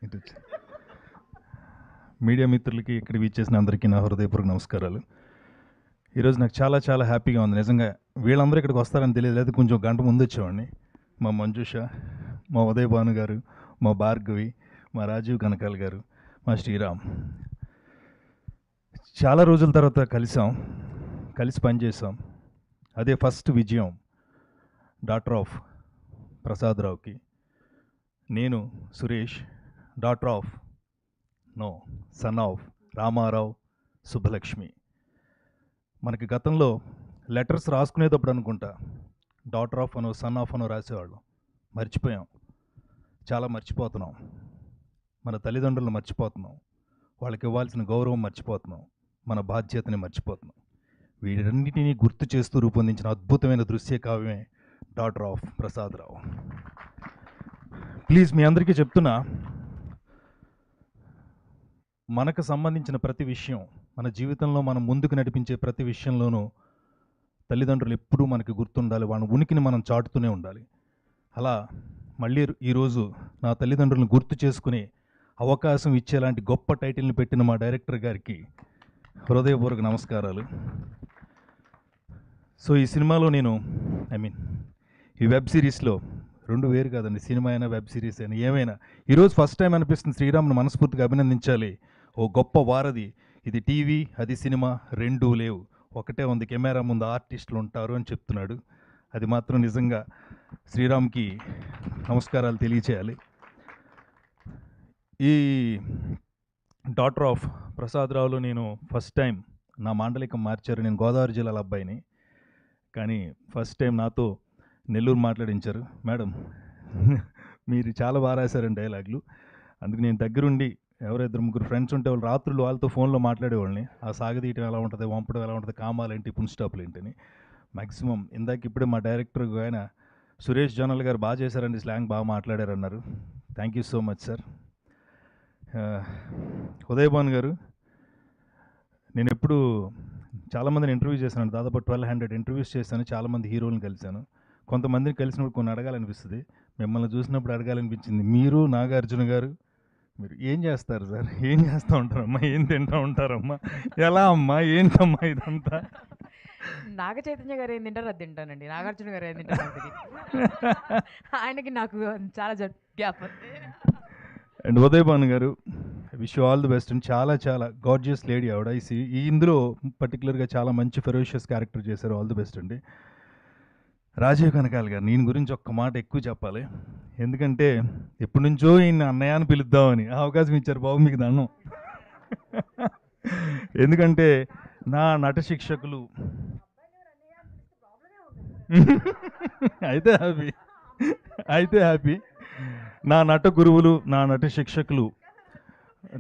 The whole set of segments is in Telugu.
ఇటు వచ్చి. మీడియా మిత్రులకి ఇక్కడ విచ్చేసిన అందరికీ నా హృదయపూర్వక నమస్కారాలు. ఈరోజు నాకు చాలా చాలా హ్యాపీగా ఉంది నిజంగా. వీళ్ళందరూ ఇక్కడికి వస్తారని తెలియదు, లేదా కొంచెం గంట ముందు వచ్చేవాడిని. మా మంజుష, మా ఉదయ్ భాను గారు, మా భార్గవి, మా రాజీవ్ కనకాల్ గారు, మా శ్రీరామ్. చాలా రోజుల తర్వాత కలిసి పనిచేసాం. అదే ఫస్ట్ విజయం డాటర్ ఆఫ్ ప్రసాద్ రావుకి. నేను Suresh, daughter of son of Ramarao Subbalakshmi. మనకి గతంలో లెటర్స్ రాసుకునేటప్పుడు అనుకుంటా డాటర్ ఆఫ్ అనో సన్ ఆఫ్ అనో రాసేవాళ్ళం. మర్చిపోయాం, చాలా మర్చిపోతున్నాం. మన తల్లిదండ్రులను మర్చిపోతున్నాం, వాళ్ళకి ఇవ్వాల్సిన గౌరవం మర్చిపోతున్నాం, మన బాధ్యతని మర్చిపోతున్నాం. వీటన్నిటినీ గుర్తు చేస్తూ రూపొందించిన అద్భుతమైన దృశ్య కావ్యమే daughter of Prasad Rao. Please మీ అందరికీ చెప్తున్నా, మనకు సంబంధించిన ప్రతి విషయం, మన జీవితంలో మనం ముందుకు నడిపించే ప్రతి విషయంలోనూ తల్లిదండ్రులు ఎప్పుడూ మనకి గుర్తుండాలి, వాళ్ళ ఉనికిని మనం చాటుతూనే ఉండాలి. అలా మళ్ళీ ఈరోజు నా తల్లిదండ్రులను గుర్తు చేసుకునే అవకాశం ఇచ్చేలాంటి గొప్ప టైటిల్ని పెట్టిన మా డైరెక్టర్ గారికి హృదయపూర్వక నమస్కారాలు. సో ఈ సినిమాలో నేను ఈ వెబ్ సిరీస్లో రెండు వేరు కాదండి, సినిమా అయినా వెబ్ సిరీస్ అయినా ఏమైనా ఈరోజు ఫస్ట్ టైం అనిపిస్తుంది శ్రీరామ్ను మనస్ఫూర్తిగా అభినందించాలి. ఓ గొప్ప వారధి ఇది. టీవీ అది సినిమా రెండూ లేవు, ఒకటే ఉంది, కెమెరా ముందు ఆర్టిస్టులు ఉంటారు అని చెప్తున్నాడు. అది మాత్రం నిజంగా శ్రీరామ్కి నమస్కారాలు తెలియచేయాలి. ఈ డాటర్ ఆఫ్ ప్రసాద్ రావులో నేను ఫస్ట్ టైం నా మాండలికం మార్చారు. నేను గోదావరి జిల్లాల అబ్బాయిని, కానీ ఫస్ట్ టైం నాతో నెల్లూరు మాట్లాడించారు. మేడం మీరు చాలా బాగా రాశారండి డైలాగులు. అందుకు నేను దగ్గరుండి ఎవరిద్దరు ముగ్గురు ఫ్రెండ్స్ ఉంటే వాళ్ళు రాత్రులు వాళ్ళతో ఫోన్లో మాట్లాడేవాళ్ళని. ఆ సాగదీయటం ఎలా ఉంటుంది, వంపడం ఎలా ఉంటుంది, కామాలేంటి, పున్ స్టాప్లు ఏంటని. మ్యాక్సిమం ఇందాక ఇప్పుడే మా డైరెక్టర్ ఆయన సురేష్ జోనల్ గారు బాగా చేశారండి, స్లాంగ్ బాగా మాట్లాడారన్నారు. Thank you so much sir. Uday Bhan గారు, నేను ఎప్పుడు చాలామందిని ఇంటర్వ్యూ చేశాను, దాదాపు 1200 ఇంటర్వ్యూస్ చేశాను, చాలామంది హీరోలను కలిశాను. కొంతమందిని కలిసినప్పుడు కొన్ని అడగాలనిపిస్తుంది, మిమ్మల్ని చూసినప్పుడు అడగాలనిపించింది. మీరు నాగార్జున గారు మీరు ఏం చేస్తారు సార్, ఏం చేస్తూ ఉంటారమ్మా, ఏం తింటూ ఉంటారమ్మా, ఎలా అమ్మా, ఏంటమ్మా ఇదంతా? నాగ చైతన్య గారు ఏం తింటారో అది తింటానండి, నాగార్జున గారు ఏం తింటారో నాకు తెలియదు. ఆయనకి నాకు చాలా గ్యాప్ ఉంది. అండ్ ఉదయ్ భాను గారు, wish you all the best. And చాలా చాలా గార్జియస్ లేడీ ఆవిడ. ఈ ఇందులో పర్టికులర్గా చాలా మంచి ఫెరోషియస్ క్యారెక్టర్ చేశారు. ఆల్ ది బెస్ట్ అండి. రాజీవ్ కనకాల్ గారు, నేను గురించి ఒక్క మాట ఎక్కువ చెప్పాలి, ఎందుకంటే ఎప్పటి నుంచో ఈయన అన్నయ్య అని పిలుద్దామని అవకాశం ఇచ్చారు. బాబు మీకు దండం. ఎందుకంటే నా నట శిక్షకులు అయితే హ్యాపీ నా నట గురువులు, నా నట శిక్షకులు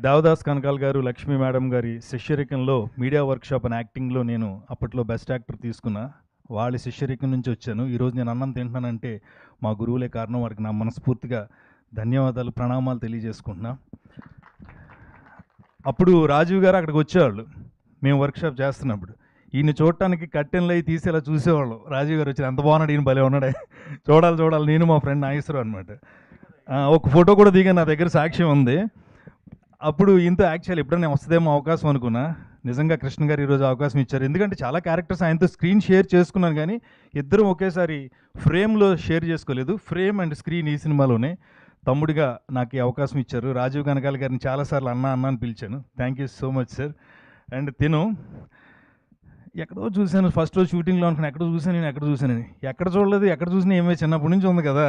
దేవదాస్ కనకాల్ గారు, లక్ష్మీ మేడం గారి శిష్యరికంలో మీడియా వర్క్షాప్ అండ్ యాక్టింగ్లో నేను అప్పట్లో బెస్ట్ యాక్టర్ తీసుకున్నా. వాళ్ళ శిష్యరికం నుంచి వచ్చాను. ఈరోజు నేను అన్నం తింటున్నానంటే మా గురువులే కారణం. వాడికి నా మనస్ఫూర్తిగా ధన్యవాదాలు, ప్రణామాలు తెలియజేసుకుంటున్నా. అప్పుడు రాజీవ్ గారు అక్కడికి వచ్చేవాళ్ళు, మేము వర్క్షాప్ చేస్తున్నప్పుడు. ఈయన చూడటానికి కట్టెన్లు అవి తీసేలా చూసేవాళ్ళం. రాజీవ్ గారు వచ్చి ఎంత బాగున్నాడు, ఈయన భలే ఉన్నాడే, చూడాలి. నేను మా ఫ్రెండ్ నాగేశ్వరరావు అనమాట. ఒక ఫోటో కూడా దిగా నా దగ్గర సాక్ష్యం ఉంది. అప్పుడు ఇంత యాక్చువల్ ఎప్పుడైనా వస్తుందేమో అవకాశం అనుకున్నా. నిజంగా కృష్ణ గారు ఈరోజు అవకాశం ఇచ్చారు. ఎందుకంటే చాలా క్యారెక్టర్స్ ఆయనతో స్క్రీన్ షేర్ చేసుకున్నాను, కానీ ఇద్దరం ఒకేసారి ఫ్రేమ్లో షేర్ చేసుకోలేదు. ఫ్రేమ్ అండ్ స్క్రీన్ ఈ సినిమాలోనే. తమ్ముడిగా నాకు ఈ అవకాశం ఇచ్చారు. రాజీవ్ కనకాల్ గారిని చాలాసార్లు అన్న అని పిలిచాను. Thank you so much sir. And తిను ఎక్కడో చూశాను, ఫస్ట్ రోజు షూటింగ్లో అనుకున్నాను, ఎక్కడ చూశానని ఎక్కడ చూడలేదు, ఎక్కడ చూసినా ఏమే చిన్నప్పటి నుంచి ఉంది కదా.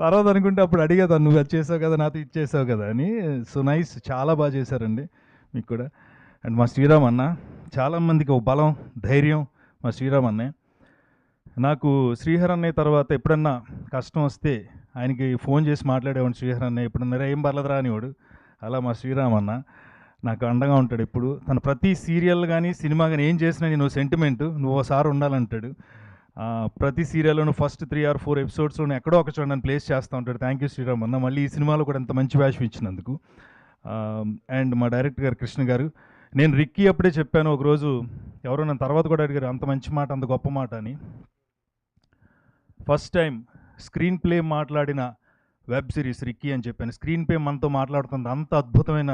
తర్వాత అనుకుంటే అప్పుడు అడిగేదా, నువ్వు అది చేసావు కదా, నాతో ఇచ్చేసావు కదా అని. సో నైస్, చాలా బాగా చేశారండి మీకు కూడా. అండ్ మా శ్రీరామ్ అన్న, చాలామందికి ఒక బలం, ధైర్యం మా శ్రీరామ్ అన్నే. నాకు శ్రీహర్ అన్నయ్య తర్వాత ఎప్పుడన్నా కష్టం వస్తే ఆయనకి ఫోన్ చేసి మాట్లాడేవాడు. శ్రీహర్ అన్నయ్య ఎప్పుడన్నా ఏం పర్లేదురా అనేవాడు. అలా మా శ్రీరామ్ అన్న నాకు అండగా ఉంటాడు ఎప్పుడు. తను ప్రతి సీరియల్ కానీ సినిమా కానీ ఏం చేసినా నేను సెంటిమెంట్, నువ్వు ఒకసారి ఉండాలంటాడు. ప్రతి సీరియల్లోనూ ఫస్ట్ 3 or 4 ఎపిసోడ్స్లోనూ ఎక్కడో ఒక చోట నన్ను ప్లేస్ చేస్తూ ఉంటాడు. థ్యాంక్ యూ శ్రీరామ్ అన్న. మళ్ళీ ఈ సినిమాలో కూడా ఎంత మంచి వేషం ఇచ్చినందుకు. అండ్ మా డైరెక్టర్ గారు కృష్ణ గారు, నేను రిక్కీ అప్పుడే చెప్పాను ఒకరోజు, ఎవరో నన్ను తర్వాత కూడా అడిగారు అంత మంచి మాట, అంత గొప్ప మాట అని. ఫస్ట్ టైం స్క్రీన్ ప్లే మాట్లాడిన వెబ్ సిరీస్ రిక్కీ అని చెప్పాను. స్క్రీన్ ప్లే మనతో మాట్లాడుతుంది. అంత అద్భుతమైన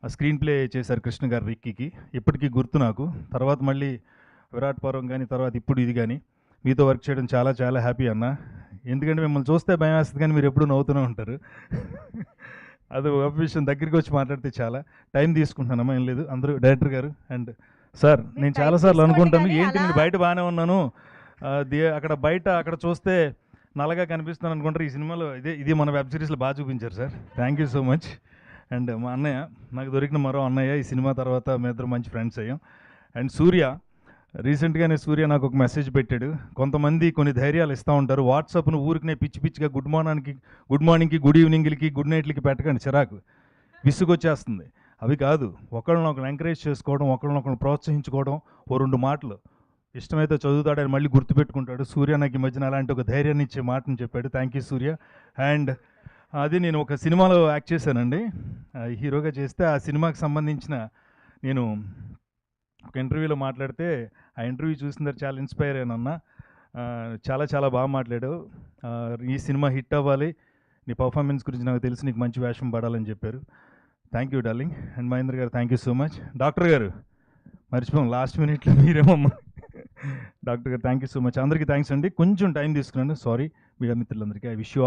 స్క్రీన్ ప్లే చేశారు కృష్ణ గారు రిక్కీకి. ఇప్పటికీ గుర్తు నాకు. తర్వాత మళ్ళీ విరాట్ పర్వం కానీ, తర్వాత ఇప్పుడు ఇది కానీ మీతో వర్క్ చేయడం చాలా చాలా హ్యాపీ అన్న. ఎందుకంటే మిమ్మల్ని చూస్తే భయం వేస్తుంది కానీ మీరు ఎప్పుడూ నవ్వుతూనే ఉంటారు. అది ఒక విషయం. దగ్గరికి వచ్చి మాట్లాడితే చాలా టైం తీసుకుంటున్నానమ్మా, ఏం లేదు. అందరూ డైరెక్టర్ గారు అండ్ సార్, నేను time చాలాసార్లు తీసుకోండి అనుకుంటాను కానీ ఏంటి నేను అలా- బయట బాగానే ఉన్నాను, అక్కడ బయట అక్కడ చూస్తే నల్లగా కనిపిస్తున్నాను అనుకుంటారు. ఈ సినిమాలో ఇది మన వెబ్ సిరీస్లో బాగా చూపించారు sir. Thank you so much. And మా అన్నయ్య, నాకు దొరికిన మరో అన్నయ్య. ఈ సినిమా తర్వాత మీ ఇద్దరు మంచి ఫ్రెండ్స్ అయ్యాం. అండ్ సూర్య, రీసెంట్గానే సూర్య నాకు ఒక మెసేజ్ పెట్టాడు. కొంతమంది కొన్ని ధైర్యాలు ఇస్తూ ఉంటారు. వాట్సాప్ను ఊరికనే పిచ్చి పిచ్చిగా గుడ్ మార్నింగ్కి గుడ్ ఈవినింగ్లకి గుడ్ నైట్లకి పెట్టకండి, చిరాకు, విసుగొచ్చేస్తుంది. అవి కాదు, ఒకళ్ళనొకరు ఎంకరేజ్ చేసుకోవడం, ఒకళ్ళనొకరు ప్రోత్సహించుకోవడం, ఓ 2 మాటలు ఇష్టమైతే చదువుతాడని మళ్ళీ గుర్తుపెట్టుకుంటాడు. సూర్య నాకు ఈ మధ్యన అలాంటి ఒక ధైర్యాన్ని ఇచ్చే మాటని చెప్పాడు. Thank you Surya. అండ్ అది నేను ఒక సినిమాలో యాక్ట్ చేశానండి, హీరోగా చేస్తే ఆ సినిమాకి సంబంధించిన నేను ఒక ఇంటర్వ్యూలో మాట్లాడితే ఆ ఇంటర్వ్యూ చూసిన తర్వాత చాలా ఇన్స్పైర్ అయ్యానన్న. చాలా చాలా బాగా మాట్లాడావు, ఈ సినిమా హిట్ అవ్వాలి, నీ పర్ఫార్మెన్స్ గురించి నాకు తెలిసి నీకు మంచి వేషం పడాలని చెప్పారు. Thank you darling. And Mahendra గారు thank you so much. Doctor గారు మర్చిపోయాం, లాస్ట్ మినిట్లో మీరేమమ్మా. డాక్టర్ గారు థ్యాంక్ యూ సో మచ్. అందరికీ థ్యాంక్స్ అండి. కొంచెం టైం తీసుకున్నాను, సారీ. మీడియా మిత్రులందరికీ ఐ విష్ యూ